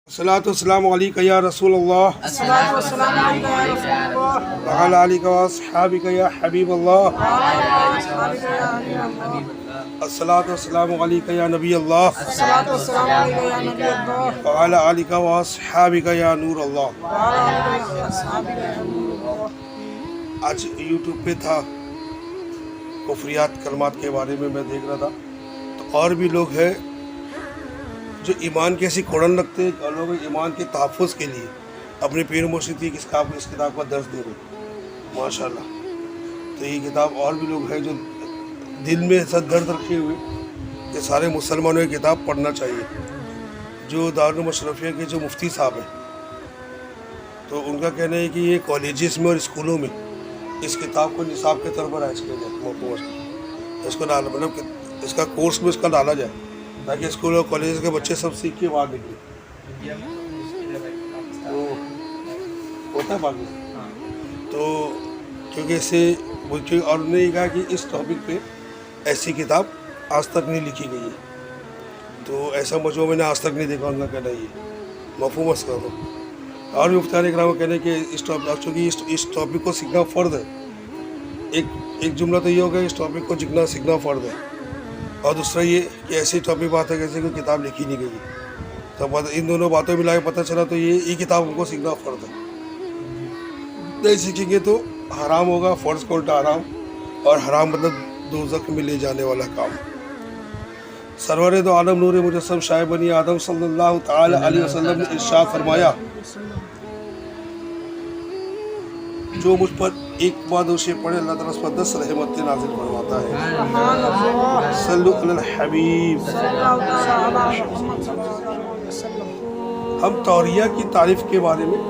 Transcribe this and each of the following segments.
الصلاۃ والسلام علیکہ یا رسول اللہ الصلاۃ والسلام علیکہ یا رسول اللہ وعلی آلک و اصحابک یا حبیب اللہ الصلاۃ والسلام علیکہ یا نبی اللہ الصلاۃ والسلام علیکہ یا نبی اللہ وعلی آلک و اصحابک یا نور اللہ۔ آج یوٹیوب پہ تھا کفریات کلمات کے بارے میں دیکھ رہا تھا، تو اور بھی لوگ ہیں جو ایمان کی ایسی کوڑن رکھتے ہیں اور لوگ ایمان کے تحفظ کے لیے اپنے پیر مرشد کی اس کتاب کا درس دے رہے ماشاء اللہ۔ تو یہ کتاب اور بھی لوگ ہیں جو دل میں ایسا درد رکھے ہوئے کہ سارے مسلمانوں کی کتاب پڑھنا چاہیے۔ جو دارالعلوم اشرفیہ کے جو مفتی صاحب ہیں تو ان کا کہنا ہے کہ یہ کالجز میں اور اسکولوں میں اس کتاب کو نصاب کے طور پر رائج کیا جائے، اس کو مطلب کہ اس کا کورس میں اس کا ڈالا جائے تاکہ اسکول اور کالجز کے بچے سب سیکھ کے باہر نکلیں۔ تو ہوتا ہے باقی تو کیونکہ اس سے اور نے یہ کہا کہ اس ٹاپک پہ ایسی کتاب آج تک نہیں لکھی گئی ہے، تو ایسا مجموعہ میں نے آج تک نہیں دیکھا۔ ان کا کہنا یہ مفہوم اس کا ہو اور بھی مفتیان اکرام کا کہنا ہے کہ چونکہ اس ٹاپک کو سیکھنا فرض ہے۔ ایک جملہ تو یہ ہوگا اس ٹاپک کو سیکھنا فرض ہے، اور دوسرا یہ کہ ایسی ٹاپک بات ہے جیسے کوئی کتاب لکھی نہیں گئی، تو ان دونوں باتوں ملا کے پتہ چلا تو یہ کتاب ہم کو سیکھنا فرض ہے۔ نہیں سیکھیں گے تو حرام ہوگا، فرض کو الٹا حرام، اور حرام مطلب دوزخ میں لے جانے والا کام۔ سرور دو عالم نور مجسم شاہ بنی آدم صلی اللہ تعالی علیہ وسلم نے ارشاد فرمایا، جو مجھ پر ایک بار اسے پڑھے اللہ تعالیٰ اس پر 10 رحمتیں نازل فرماتا ہے۔ صلو علی الحبیب۔ ہم توریہ کی تعریف کے بارے میں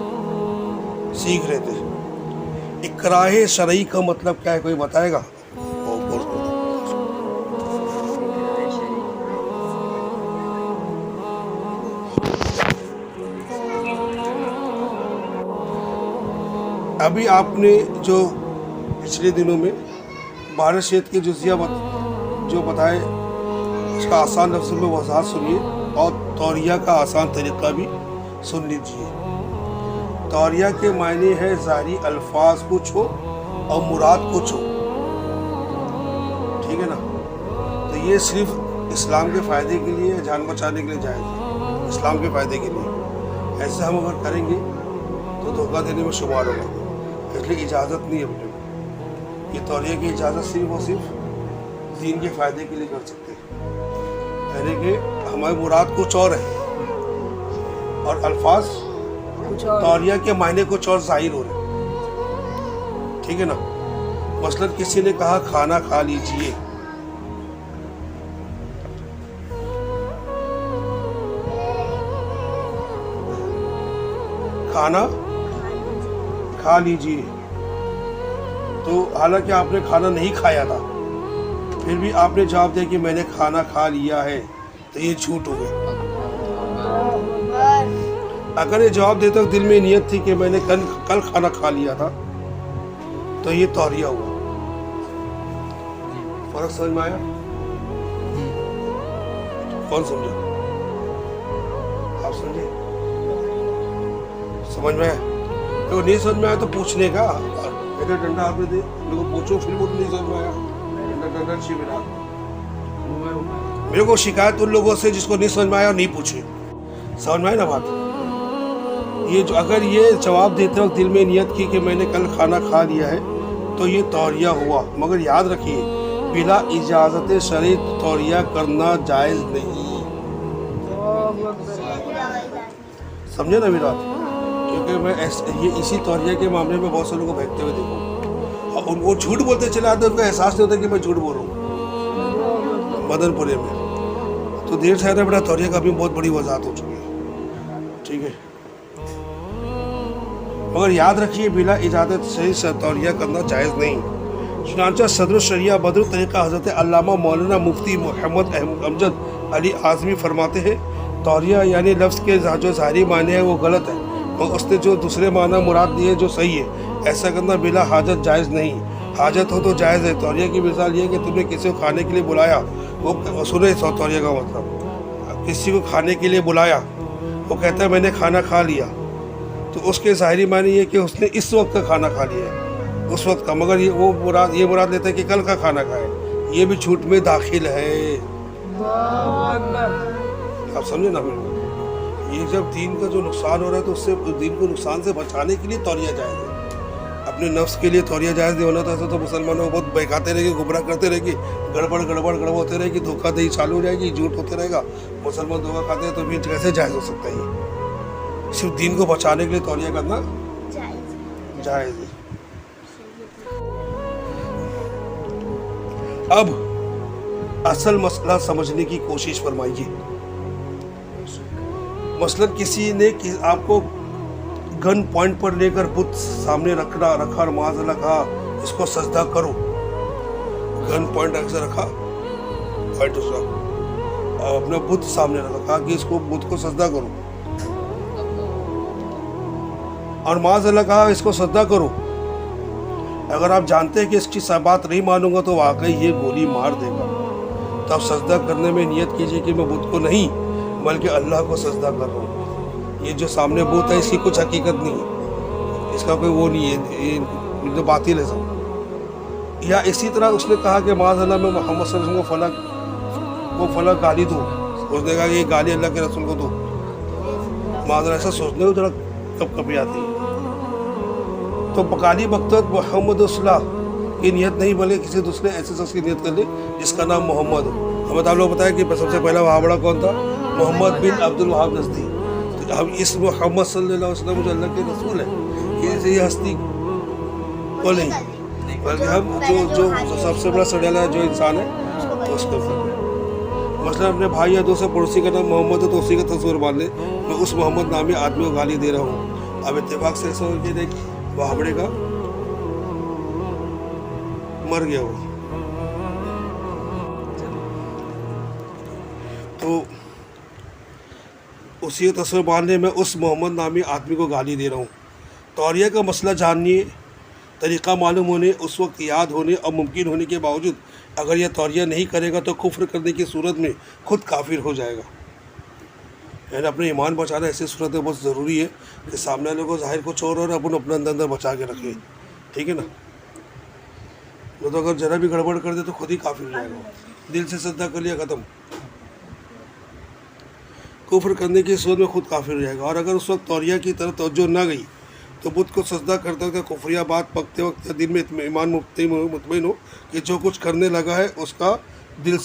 سیکھ رہے تھے۔ اکراہ شرعی کا مطلب کیا ہے، کوئی بتائے گا؟ ابھی آپ نے جو پچھلے دنوں میں بارہ شیط کے جزیہ جو بتائے اس کا آسان لفظ میں وضاحت سنیے، اور توریہ کا آسان طریقہ بھی سن لیجیے۔ توریہ کے معنی ہے ظاہری الفاظ کچھ ہو اور مراد کچھ ہو، ٹھیک ہے نا؟ تو یہ صرف اسلام کے فائدے کے لیے، جان بچانے کے لیے جائز ہے، اسلام کے فائدے کے لیے۔ ایسے ہم اگر کریں گے تو دھوکہ دینے میں شمار ہوگا، اس لیے اجازت نہیں ہے اپنے کو۔ یہ توریہ کی اجازت صرف اور صرف دین کے فائدے کے لیے کر سکتے ہیں، یعنی کہ ہماری مراد کچھ اور ہے اور الفاظ توریہ کے معنی کچھ اور ظاہر ہو رہے ہیں، ٹھیک ہے نا؟ مثلاً کسی نے کہا کھانا کھا لیجئے، کھانا کھا لیجئے، تو حالانکہ آپ نے کھانا نہیں کھایا تھا، پھر بھی آپ نے جواب دیا کہ میں نے کھانا کھا لیا ہے، تو یہ جھوٹ ہو گیا۔ اگر یہ جواب دیتے وقت دل میں نیت تھی کہ میں نے کل کھانا کھا لیا تھا، تو یہ توریہ ہوا۔ فرق سمجھ میں آیا؟ کون سمجھا؟ آپ سمجھے؟ سمجھ میں آیا؟ اگر نہیں سمجھ میں آیا تو پوچھنے کا، میرے ڈنڈا آپ نے دے میرے کو پوچھو، پھر وہ نہیں سمجھ میں آیا ڈنڈا چاہیے میرے کو شکایت ان لوگوں سے جس کو نہیں سمجھ میں آیا اور نہیں پوچھے۔ سمجھ میں آئی نا بات؟ یہ جو اگر یہ جواب دیتے وقت دل میں نیت کی کہ میں نے کل کھانا کھا لیا ہے تو یہ توریہ ہوا، مگر یاد رکھیے بلا اجازت شرعی توریہ کرنا جائز نہیں۔ سمجھے نا میری بات؟ کیونکہ میں اسی توریہ کے معاملے میں بہت سے لوگوں کو بھیگتے ہوئے دیکھوں، اور ان کو جھوٹ بولتے چلے آتے، ان کا احساس نہیں ہوتا کہ میں جھوٹ بول رہا ہوں۔ مدن پورے میں تو دیر سے بڑا توریہ کا بھی بہت بڑی وضاحت ہو چکی ہے، ٹھیک ہے؟ مگر یاد رکھیے بلا اجازت صحیح توریہ کرنا جائز نہیں۔ چنانچہ صدر الشریعہ بدر طریقہ حضرت علامہ مولانا مفتی محمد امجد علی اعظمی فرماتے ہیں، توریہ یعنی لفظ کے جو ظاہری معنی ہے وہ غلط ہے، اور اس نے جو دوسرے معنی مراد دیے جو صحیح ہے، ایسا کرنا بلا حاجت جائز نہیں۔ حاجت ہو تو جائز ہے۔ توریہ کی مثال یہ ہے کہ تم نے کسی کو کھانے کے لیے بلایا، وہ سنے توریہ کا مطلب، کسی کو کھانے کے لیے بلایا وہ کہتا ہے میں نے کھانا کھا لیا، تو اس کے ظاہری معنی یہ کہ اس نے اس وقت کا کھانا کھا لیا ہے، اس وقت کا، مگر یہ مراد لیتا ہے کہ کل کا کھانا کھائے، یہ بھی جھوٹ میں داخل ہے۔ آپ سمجھے نا؟ یہ جب دین کا جو نقصان ہو رہا ہے تو اس سے دین کو نقصان سے بچانے کے لیے توریہ جائز ہے، اپنے نفس کے لیے توریہ جائز نہیں ہونا تھا تو مسلمانوں کو بہت بہکاتے رہے گی، گمراہ کرتے رہے گی، گڑبڑ ہوتے رہے گی، دھوکہ دہی چالو ہو جائے گی، جھوٹ ہوتے رہے گا، مسلمان دھوکہ کھاتے ہیں، تو پھر کیسے جائز ہو سکتا ہے یہ؟ صرف دین کو بچانے کے لیے توریہ کرنا جائز ہے۔ اب اصل مسئلہ سمجھنے کی کوشش فرمائیے۔ مثلا کسی نے آپ کو گن پوائنٹ پر لے کر بت سامنے رکھا اور معاذ اللہ کہا اس کو سجدہ کرو، گن پوائنٹ ایسے رکھا اور اپنا بت سامنے رکھا، کہا کہ اس کو بت کو سجدہ کرو، اور معاذ اللہ کہا اس کو سجدہ کرو، اگر آپ جانتے ہیں کہ اس کی بات نہیں مانوں گا تو واقعی یہ گولی مار دے گا، تو آپ سجدہ کرنے میں نیت کیجئے کہ میں بت کو نہیں بلکہ اللہ کو سجدہ کر رہا ہوں، یہ جو سامنے بت ہے اس کی کچھ حقیقت نہیں ہے، اس کا کوئی وہ نہیں ہے، یہ جو باطل ہے سب۔ یا اسی طرح اس نے کہا کہ معاذ اللہ میں محمد صلی اللہ علیہ وسلم کو فلک گالی دوں، اس نے کہا کہ یہ گالی اللہ کے رسول کو دو، معاذ اللہ ایسا سوچنے کو ذرا کب کبھی آتی ہے، تو گالی مقصد محمد صلاح کی نیت نہیں بلکہ کسی دوسرے ایسے شخص کی نیت کر لے جس کا نام محمد ہو۔ ہمیں آپ لوگ بتایا کہ سب سے پہلا وہابڑا کون تھا؟ محمد بن عبد الوہاب نجدی۔ تو ہم اس محمد صلی اللہ علیہ وسلم جو اللہ کے رسول ہے یہ ہستی کو نہیں، بلکہ ہم جو سب سے بڑا سڑیلا جو انسان ہے اس کو، مثلا اپنے بھائی یا دوست پڑوسی کا نام محمد ہے تو اسی کا تصور مان لے میں اس محمد نامی آدمی کو گالی دے رہا ہوں، اب اتفاق سے ایسا ہو کہ وہابڑے کا مر گیا وہ، تو اسی تصور ماننے میں اس محمد نامی آدمی کو گالی دے رہا ہوں۔ توریہ کا مسئلہ جاننے، طریقہ معلوم ہونے، اس وقت یاد ہونے اور ممکن ہونے کے باوجود اگر یہ توریہ نہیں کرے گا تو کفر کرنے کی صورت میں خود کافر ہو جائے گا۔ یعنی اپنے ایمان بچانا ایسی صورت میں بہت ضروری ہے کہ سامنے والوں کو ظاہر کچھ اور اپن اپنے اندر بچا کے رکھے، ٹھیک ہے نا؟ تو اگر ذرا بھی گڑبڑ کر دے تو خود ہی کافر ہو جائے گا، دل سے سجدہ کر لیا ختم، کفر کرنے کی صورت میں خود کافر ہو جائے گا۔ اور اگر اس وقت توریہ کی طرف توجہ نہ گئی تو بت کو سجدہ کرتے وقت کفریہ بات پکتے وقت یا دل میں ایمان مطمئن ہو کہ جو کچھ کرنے لگا ہے اس کا دل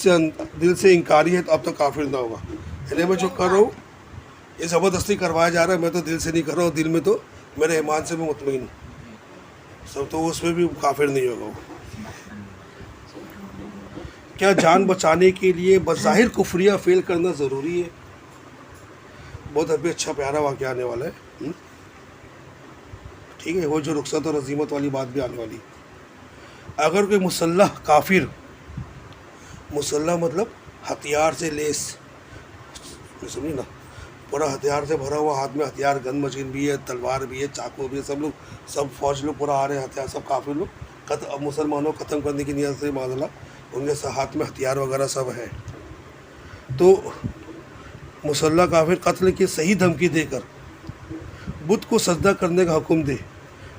سے انکاری ہے تو اب تک کافر نہ ہوگا۔ یعنی میں جو کر رہا ہوں یہ زبردستی کروایا جا رہا ہے، میں تو دل سے نہیں کر رہا ہوں، دل میں تو میرے ایمان سے میں مطمئن ہوں، سب تو اس میں بھی کافر نہیں ہوگا وہ۔ کیا جان بچانے کے لیے بظاہر کفریہ فعل کرنا ضروری ہے؟ بہت ابھی اچھا پیارا واقعہ آنے والا ہے، ٹھیک ہے، وہ جو رخصت اور عزیمت والی بات بھی آنے والی۔ اگر کوئی مسلح کافر، مسلح مطلب ہتھیار سے لیس، سمجھے نا، پورا ہتھیار سے بھرا ہوا، ہاتھ میں ہتھیار، گن مشین بھی ہے، تلوار بھی ہے، چاقو بھی ہے، سب فوج لوگ پورا آ رہے ہیں، ہتھیار سب کافر لوگ مسلمانوں کو ختم کرنے کی نیت سے معاذ اللہ ان کے ہاتھ میں ہتھیار وغیرہ سب ہے، تو مسلح کافر قتل کی صحیح دھمکی دے کر بت کو سجدہ کرنے کا حکم دے۔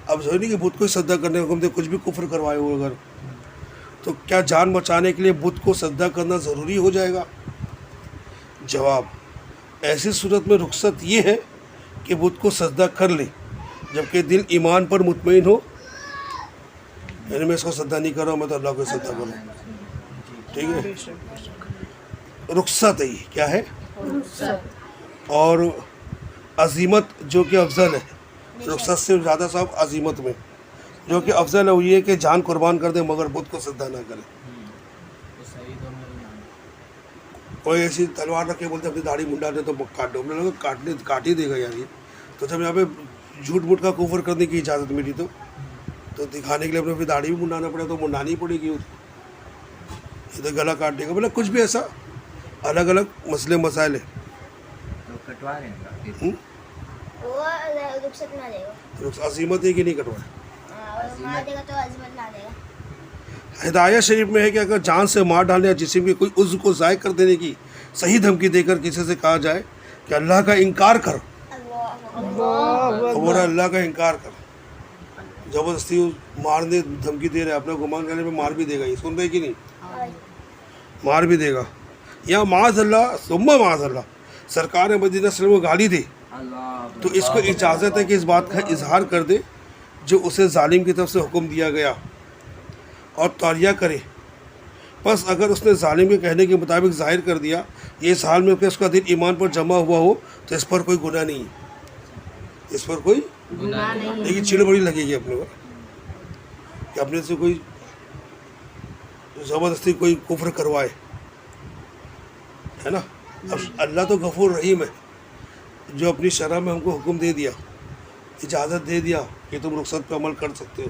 اب ضروری نہیں کہ بت کو سجدہ کرنے کا حکم دے، کچھ بھی کفر کروائے ہو اگر، تو کیا جان بچانے کے لیے بت کو سجدہ کرنا ضروری ہو جائے گا؟ جواب، ایسی صورت میں رخصت یہ ہے کہ بت کو سجدہ کر لے جبکہ دل ایمان پر مطمئن ہو، یعنی میں اس کو سجدہ نہیں کر رہا ہوں، میں تو اللہ کو سجدہ کروں، ٹھیک ہے، رخصت ہے، یہ کیا ہے؟ اور عظیمت جو کہ افضل ہے، رخصت سے زیادہ صاحب عظیمت میں جو کہ افضل ہے وہ یہ کہ جان قربان کر دے مگر بت کو سجدہ نہ کرے۔ کوئی ایسی تلوار رکھ کے بولتے اپنی داڑھی منڈا دے تو کاٹ دو، میں لوگ کاٹ ہی دے گا یار یہ، تو جب یہاں پہ جھوٹ موٹ کا کفر کرنے کی اجازت ملی تو دکھانے کے لیے اپنے داڑھی بھی منڈانا پڑے تو منڈانی پڑے گی، یہ تو گلا کاٹ دے گا، مطلب کچھ بھی ایسا الگ الگ مسئلے مسائل ہیں۔ عظیمت ہے کہ نہیں کٹوائے؟ ہدایت شریف میں ہے کہ اگر جان سے مار ڈالنے یا جسم کے کوئی عضو کو ضائع کر دینے کی صحیح دھمکی دے کر کسی سے کہا جائے کہ اللہ کا انکار کر، اور اللہ کا انکار کر، زبردستی مارنے دھمکی دے رہے، اپنا گمان کرنے پہ مار بھی دے گا، یہ سن رہے کہ نہیں، مار بھی دے گا، یا معاذ اللہ ثم معاذ اللہ سرکار مدینہ صلی اللہ علیہ وسلم کو گالی دے تو اس کو اجازت ہے کہ اس بات کا اظہار کر دے جو اسے ظالم کی طرف سے حکم دیا گیا اور توریہ کرے۔ بس اگر اس نے ظالم کے کہنے کے مطابق ظاہر کر دیا یہ اس حال میں کہ اس کا دل ایمان پر جمع ہوا ہو تو اس پر کوئی گناہ نہیں ہے، اس پر کوئی گناہ نہیں۔ لیکن چڑ بڑی لگے گی اپنے کو کہ اپنے سے کوئی زبردستی کوئی کفر کروائے، ہے نا۔ اب اللہ تو غفور رحیم ہے جو اپنی شرع میں ہم کو حکم دے دیا، اجازت دے دیا کہ تم رخصت پہ عمل کر سکتے ہو،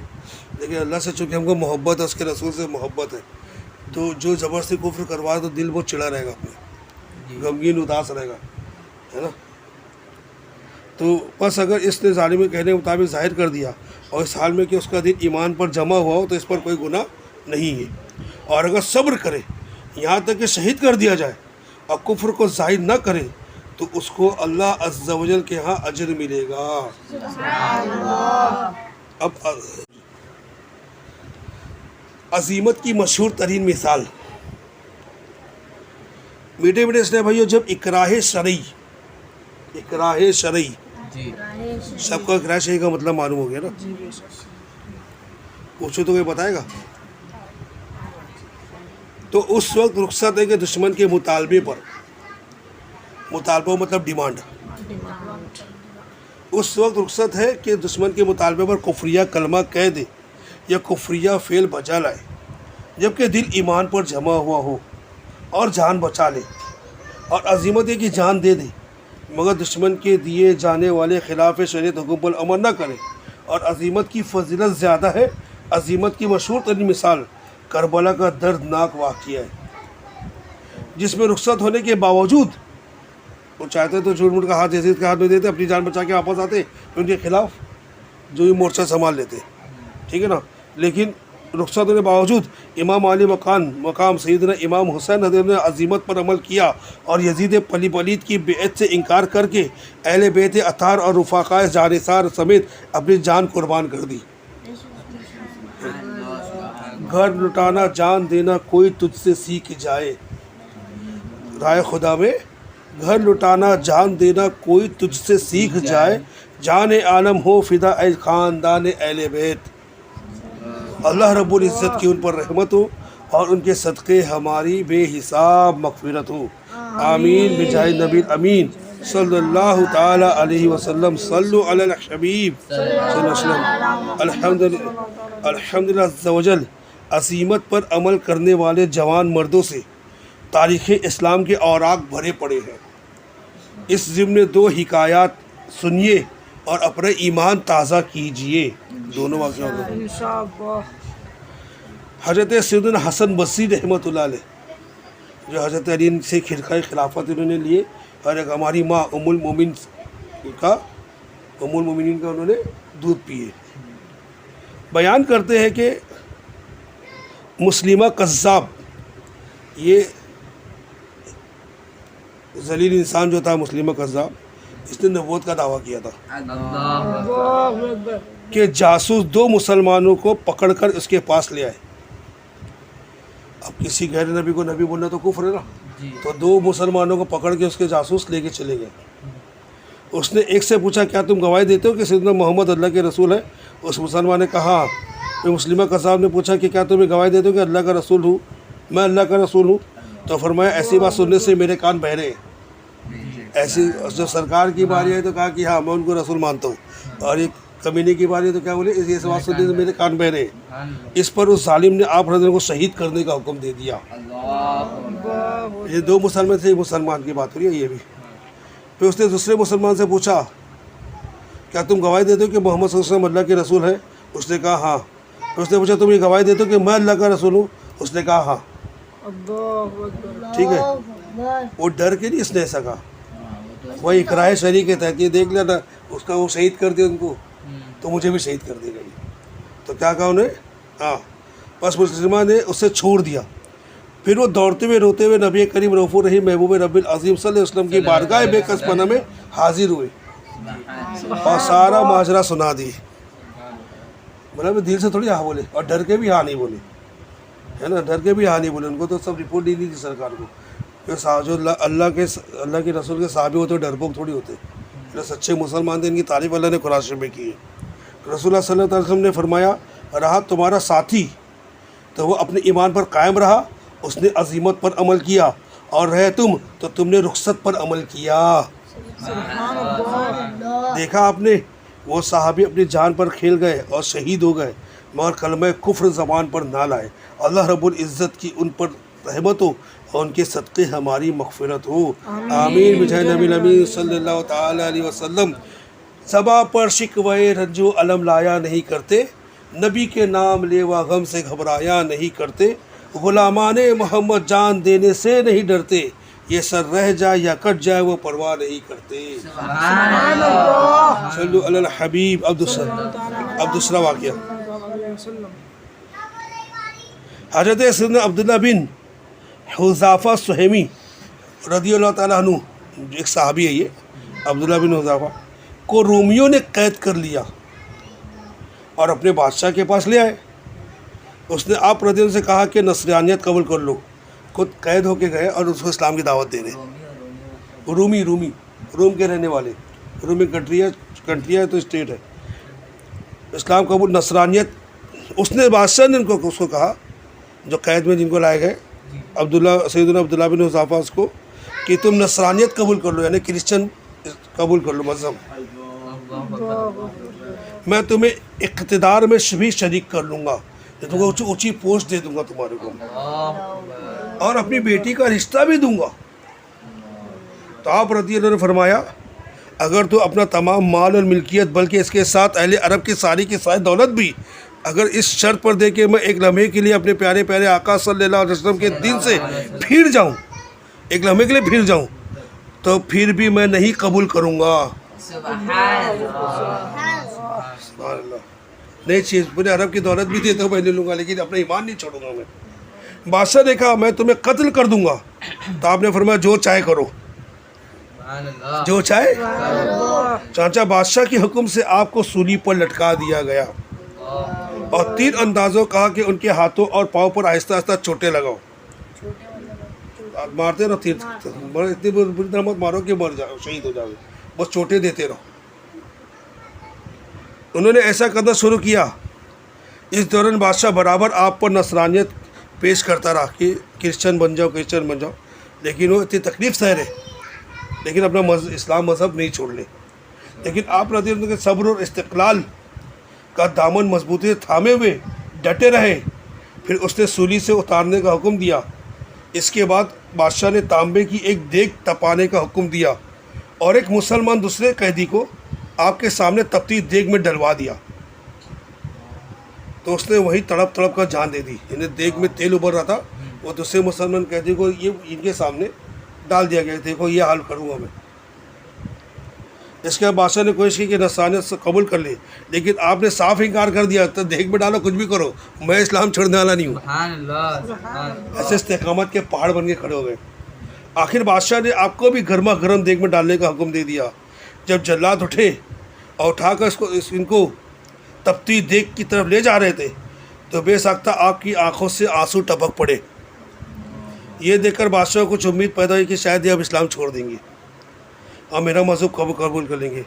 لیکن اللہ سے چونکہ ہم کو محبت ہے، اس کے رسول سے محبت ہے، تو جو زبردستی کفر کروائے تو دل بہت چڑا رہے گا، اپنے غمگین اداس رہے گا، ہے نا۔ تو بس اگر اس نے ظالم کے کہنے کے مطابق ظاہر کر دیا اور اس حال میں کہ اس کا دل ایمان پر جمع ہوا ہو تو اس پر کوئی گناہ نہیں ہے، اور اگر صبر کرے یہاں تک کہ شہید کر دیا جائے اور کفر کو ظاہر نہ کرے تو اس کو اللہ عز و جل کے ہاں اجر ملے گا۔ اب عظیمت کی مشہور ترین مثال، میٹھے میٹھے اسلام بھائیو، جب اکراہ شرعی جی سب کا اکراہ شرعی کا مطلب معلوم ہو گیا نا، پوچھو تو کوئی بتائے گا؟ تو اس وقت رخصت ہے کہ دشمن کے مطالبے پر، مطالبہ مطلب ڈیمانڈ، اس وقت رخصت ہے کہ دشمن کے مطالبے پر کفریہ کلمہ کہہ دے یا کفریہ فعل بجا لائے جبکہ دل ایمان پر جمع ہوا ہو اور جان بچا لے، اور عظیمت ہے کہ جان دے دے مگر دشمن کے دیے جانے والے خلاف شریعت حکم پر عمل نہ کرے۔ اور عظیمت کی فضیلت زیادہ ہے۔ عظیمت کی مشہور ترین مثال کربلا کا دردناک واقعہ ہے جس میں رخصت ہونے کے باوجود وہ چاہتے تو جھوٹ موٹ کا ہاتھ یزید کے ہاتھ میں دیتے، اپنی جان بچا کے واپس آتے ان کے خلاف جو ہی مورچہ سنبھال لیتے، ٹھیک ہے نا۔ لیکن رخصت ہونے کے باوجود امام علی مقام سیدنا امام حسین حضرت نے عظیمت پر عمل کیا اور یزید پلید کی بیعت سے انکار کر کے اہل بیت اطہار اور رفقائے جانثار سمیت اپنی جان قربان کر دی۔ گھر لٹانا جان دینا کوئی تجھ سے سیکھ جائے، رائے خدا میں گھر لٹانا جان دینا کوئی تجھ سے سیکھ جائے، جان عالم ہو فدا اے خاندان اہل بیت۔ اللہ رب العزت کی ان پر رحمت ہو اور ان کے صدقے ہماری بے حساب مغفرت ہو، آمین بجاہ نبی امین صلی اللہ تعالی علیہ وسلم۔ صلو علی الحبیب صلی اللہ علیہ وسلم۔ الحمدللہ عز و جل عظیمت پر عمل کرنے والے جوان مردوں سے تاریخ اسلام کے اوراق بھرے پڑے ہیں۔ اس ضمن دو حکایات سنیے اور اپنا ایمان تازہ کیجیے۔ دونوں واقعات انشاءاللہ۔ حضرت سیدنا حسن بصری رحمۃ اللہ علیہ جو حضرت علی سے خرقہ خلافت انہوں نے لیے، اور ایک ہماری ماں ام المومنین کا انہوں نے دودھ پیے، بیان کرتے ہیں کہ مسلمہ کذاب، یہ ذلیل انسان جو تھا مسلمہ کذاب، اس نے نبوت کا دعویٰ کیا تھا اللہ اکبر۔ کہ جاسوس دو مسلمانوں کو پکڑ کر اس کے پاس لے آئے۔ اب کسی غیر نبی کو نبی بولنا تو کفر ہے نا، تو دو مسلمانوں کو پکڑ کے اس کے جاسوس لے کے چلے گئے۔ اس نے ایک سے پوچھا کیا تم گواہی دیتے ہو کہ سیدنا محمد اللہ کے رسول ہے؟ اس مسلمان نے کہا۔ پھر مسلمہ کذاب نے پوچھا کہ کیا تمہیں گواہی دیتے ہو کہ اللہ کا رسول ہوں؟ میں اللہ کا رسول ہوں۔ تو فرمایا ایسی بات سننے سے میرے کان بہرے ہیں۔ ایسی جب سرکار کی باری ہے تو کہا کہ ہاں میں ان کو رسول مانتا ہوں، اور ایک کمینے کی باری ہے تو کیا بولے اس بات سننے سے میرے کان بہرے ہیں۔ اس پر اس ظالم نے آپ حضرت کو شہید کرنے کا حکم دے دیا۔ یہ دو مسلمان تھے، مسلمان کی بات ہو رہی ہے یہ بھی۔ پھر اس نے دوسرے مسلمان سے پوچھا کیا تم گواہی دیتے ہو کہ محمد صلی اللہ علیہ وسلم اللہ کے رسول ہے؟ اس نے کہا ہاں۔ پھر اس نے پوچھا تم یہ گواہی دیتے ہو کہ میں اللہ کا رسول ہوں؟ اس نے کہا ہاں۔ اللہ اکبر۔ ٹھیک ہے، وہ ڈر کے نہیں اس نے ایسا کہا، وہ اقراء شرعی کے تحت یہ دیکھ لینا اس کا وہ شہید کر دیا ان کو تو مجھے بھی شہید کر دے گا۔ تو کیا کہا انہیں؟ ہاں، بس مسلمان نے اسے چھوڑ دیا۔ پھر وہ دوڑتے ہوئے روتے ہوئے نبی کریم رؤوف الرحیم محبوب رب العظیم صلی اللہ علیہ وسلم کی بارگاہ بے کس پناہ میں حاضر ہوئے اور سارا ماجرا سنا دی. مطلب دل سے تھوڑی ہاں بولے اور ڈر کے بھی ہاں نہیں بولے, ہے نا, ڈر کے بھی ہاں نہیں بولے. ان کو تو سب رپورٹ دینی تھی سرکار کو کہ جو اللہ کے رسول کے صحابی ہوتے ڈرپوک تھوڑی ہوتے, سچے مسلمان تھے. ان کی تعریف اللہ نے قرآن شریف میں کی ہے. رسول اللہ صلی اللہ علیہ وسلم نے فرمایا رہا تمہارا ساتھی تو وہ اپنے ایمان پر قائم رہا, اس نے عزیمت پر عمل کیا, اور رہے تم تو تم نے رخصت پر عمل کیا. دیکھا آپ نے, وہ صحابی اپنی جان پر کھیل گئے اور شہید ہو گئے مگر کلمہ کفر زبان پر نہ لائے. اللہ رب العزت کی ان پر رحمت ہو اور ان کے صدقے ہماری مغفرت ہو, آمین بجائے نبی الامین صلی اللہ تعالی علیہ وسلم. زباں پر شکوے رنج و علم لایا نہیں کرتے, نبی کے نام لیوا غم سے گھبرایا نہیں کرتے, غلامان محمد جان دینے سے نہیں ڈرتے, یہ سر رہ جائے یا کٹ جائے وہ پرواہ نہیں کرتے. صلو علی الحبیب. عبدالسلام واقعہ. حضرت سیدنا عبداللہ بن حذافہ سہمی رضی اللہ تعالیٰ عنہ, ایک صحابی ہے یہ عبداللہ بن حذافہ, کو رومیوں نے قید کر لیا اور اپنے بادشاہ کے پاس لے آئے. اس نے آپ رضی اللہ سے کہا کہ نصرانیت قبول کر لو. خود قید ہو کے گئے اور اس کو اسلام کی دعوت دے رہے. روم کے رہنے والے, رومی کنٹری ہے تو اسٹیٹ ہے. اسلام قبول, نصرانیت. اس نے بادشاہ نے اس کو کہا, جو قید میں جن کو لائے گئے سیدنا عبداللہ بن حذافہ, اس کو کہ تم نصرانیت قبول کر لو, یعنی کرسچن قبول کر لو مذہب, میں تمہیں اقتدار میں بھی شریک کر لوں گا, تم کو اونچی پوسٹ دے دوں گا تمہارے کو, اور اپنی بیٹی کا رشتہ بھی دوں گا. تو آپ رضی اللہ نے فرمایا اگر تو اپنا تمام مال اور ملکیت بلکہ اس کے ساتھ اہل عرب کی ساری دولت بھی اگر اس شرط پر دے کہ میں ایک لمحے کے لیے اپنے پیارے پیارے آقا صلی اللہ علیہ وسلم کے دین سے پھر جاؤں, ایک لمحے کے لیے پھر جاؤں, تو پھر بھی میں نہیں قبول کروں گا. سبحان اللہ. نئی چیز, پورے عرب کی دولت بھی دیتا ہوں میں لے لوں گا, لیکن اپنا ایمان نہیں چھوڑوں گا میں. بادشاہ نے کہا میں تمہیں قتل کر دوں گا. تو آپ نے فرمایا جو چاہے کرو, جو چاہے. چانچہ بادشاہ کے حکم سے آپ کو سولی پر لٹکا دیا گیا اور 3 اندازوں کہا کہ ان کے ہاتھوں اور پاؤں پر آہستہ آہستہ چوٹیں لگاؤ. مارتے رہو, اتنی بری طرح مت مارو کہ مر جاؤ, شہید ہو جاؤ, بس چوٹیں دیتے رہو. انہوں نے ایسا کرنا شروع کیا. اس دوران بادشاہ برابر آپ پر نصرانیت پیش کرتا رہا کہ کرسچن بن جاؤ, لیکن وہ اتنی تکلیف سہ رہے, لیکن اپنا اسلام مذہب نہیں چھوڑ لے. لیکن آپ رضی اللہ عنہ کے صبر اور استقلال کا دامن مضبوطی سے تھامے ہوئے ڈٹے رہے. پھر اس نے سولی سے اتارنے کا حکم دیا. اس کے بعد بادشاہ نے تانبے کی ایک دیگ تپانے کا حکم دیا اور ایک مسلمان دوسرے قیدی کو آپ کے سامنے تپتی دیگ میں ڈلوا دیا. تو اس نے وہی تڑپ کر جان دے دی. یعنی دیگ میں تیل ابل رہا تھا, وہ دوسرے مسلمان قیدی کو یہ ان کے سامنے ڈال دیا گیا, دیکھو یہ حال کروں گا میں. اس کے بعد بادشاہ نے کوشش کی کہ نصرانیت سے قبول کر لی, لیکن آپ نے صاف انکار کر دیا. تو دیگ میں ڈالو, کچھ بھی کرو, میں اسلام چھوڑنے والا نہیں ہوں. ایسے استقامت کے پہاڑ بن کے کھڑے ہو گئے. آخر بادشاہ نے آپ کو بھی گرما گرم دیگ میں ڈالنے کا حکم دے دیا. جب جلاد اٹھے اور اٹھا کر ان کو تپتی دیگ کی طرف لے جا رہے تھے تو بے ساختہ آپ کی آنکھوں سے آنسو ٹپک پڑے. یہ دیکھ کر بادشاہ کو کچھ امید پیدا ہوئی کہ شاید یہ اب اسلام چھوڑ دیں گے اور میرا مذہب قبول کر لیں گے.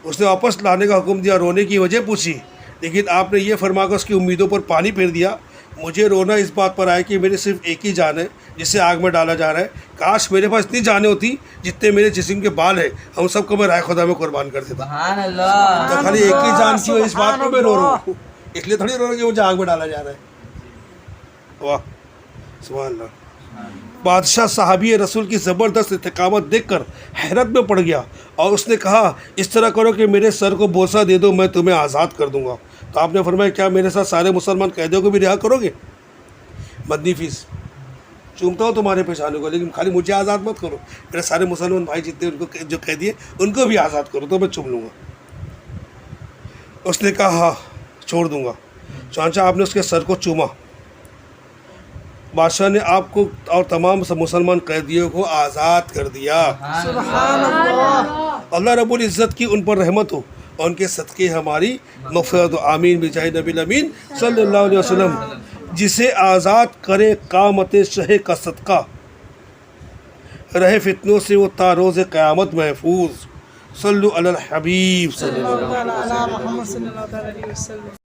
اس نے واپس لانے کا حکم دیا. رونے کی وجہ پوچھی, لیکن آپ نے یہ فرما کر اس کی امیدوں پر پانی پھیر دیا. مجھے رونا اس بات پر آیا کہ میری صرف ایک ہی جان ہے جسے آگ میں ڈالا جا رہا ہے. کاش میرے پاس اتنی جانیں ہوتی جتنے میرے جسم کے بال ہیں, ہم سب کو میں رائے خدا میں قربان کر دیتا. تو خالی ایک ہی جان کی اس بات پر میں رو رہا ہوں, اس لیے تھوڑی رو رہا کہ مجھے آگ میں ڈالا جا رہا ہے. واہ سبحان اللہ. بادشاہ صحابی رسول کی زبردست استقامت دیکھ کر حیرت میں پڑ گیا اور اس نے کہا اس طرح کرو کہ میرے سر کو بوسہ دے دو, میں تمہیں آزاد کر دوں گا. تو آپ نے فرمایا کیا میرے ساتھ سارے مسلمان قیدیوں کو بھی رہا کرو گے؟ مدنی فیس چومتا ہوں تمہارے پیشانے کو, لیکن خالی مجھے آزاد مت کرو, میرے سارے مسلمان بھائی جتنے ان کو جو قیدی ہیں ان کو بھی آزاد کرو تو میں چوم لوں گا. اس نے کہا ہاں چھوڑ دوں گا. چانچہ آپ نے اس کے سر کو چوما بادشاہ نے آپ کو اور تمام مسلمان قیدیوں کو آزاد کر دیا. سبحان اللہ. اللہ رب العزت کی ان پر رحمت ہو اور ان کے صدقے ہماری مغفرت و آمین بجاہ نبی الامین صلی اللہ علیہ وسلم. جسے آزاد کرے قامت شہ کا صدقہ، رہے فتنوں سے وہ تا روز قیامت محفوظ. صلو علی الحبیب صلی اللہ علیہ وسلم. اللہ تعالیٰ علی محمد صلی اللہ تعالیٰ علیہ وسلم.